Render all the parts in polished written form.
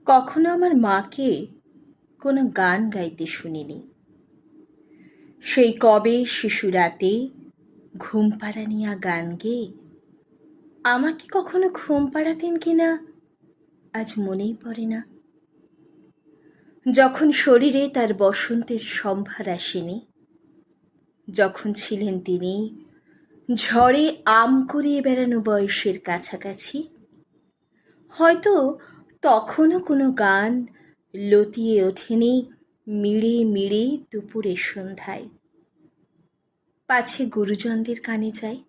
কখনো আমার মাকে কোনো গান গাইতে শুনিনি। সেই কবে শিশু রাতে ঘুম পাড়ানিয়া গান গেয়ে আমাকে কখনো ঘুম পাড়াতেন কিনা আজ মনেই পড়ে না। যখন শরীরে তার বসন্তের সম্ভার আসেনি, যখন ছিলেন তিনি ঝড়ে আম কুড়িয়ে বেড়ানো বয়সের কাছাকাছি, হয়তো তখনও কোনো গান লতিয়ে ওঠেনি মিড়ে মিড়ে দুপুরের সন্ধ্যায়। পাছে গুরুজনদের কানে যায়,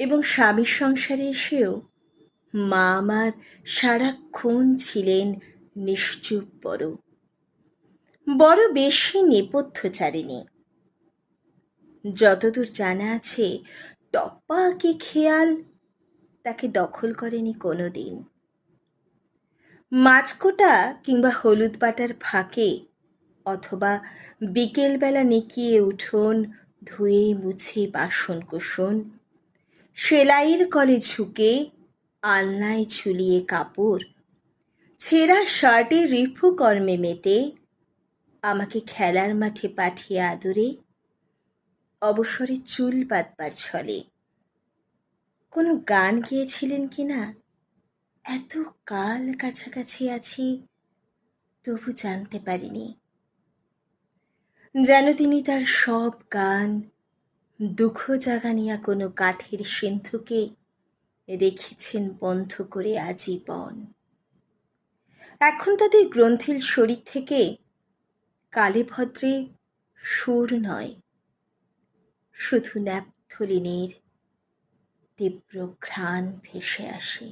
এবং স্বামীর সংসারে এসেও মা আমার সারাক্ষণ ছিলেন নিশ্চুপ, বড় বেশি নেপথ্যচারিণী। যতদূর জানা আছে, টপ্পা কি খেয়াল তাকে দখল করেনি কোনো দিন। মাছকোটা কিংবা হলুদ বাটার ফাঁকে, অথবা বিকেলবেলা নিকিয়ে উঠোন ধুয়ে মুছে বাসন কোসন, সেলাইয়ের কলে ঝুঁকে আলনায় ঝুলিয়ে কাপড়, ছেঁড়া শার্টে রিফু কর্মে মেতে আমাকে খেলার মাঠে পাঠিয়ে আদরে অবসরে চুল বাঁধবার ছলে কোনো গান গেয়েছিলেন কিনা এত কাল কাছাকাছি আছি তবু জানতে পারিনি। যেন তিনি তার সব গান দুঃখ জাগানিয়া কোনো কাঠের সিন্ধুকে রেখেছেন বন্ধ করে আজীবন। এখন তাদের গ্রন্থিল শরীর থেকে কালে ভদ্রে সুর নয়, শুধু ন্যাপথলিনের তীব্র ঘ্রাণ ভেসে আসে।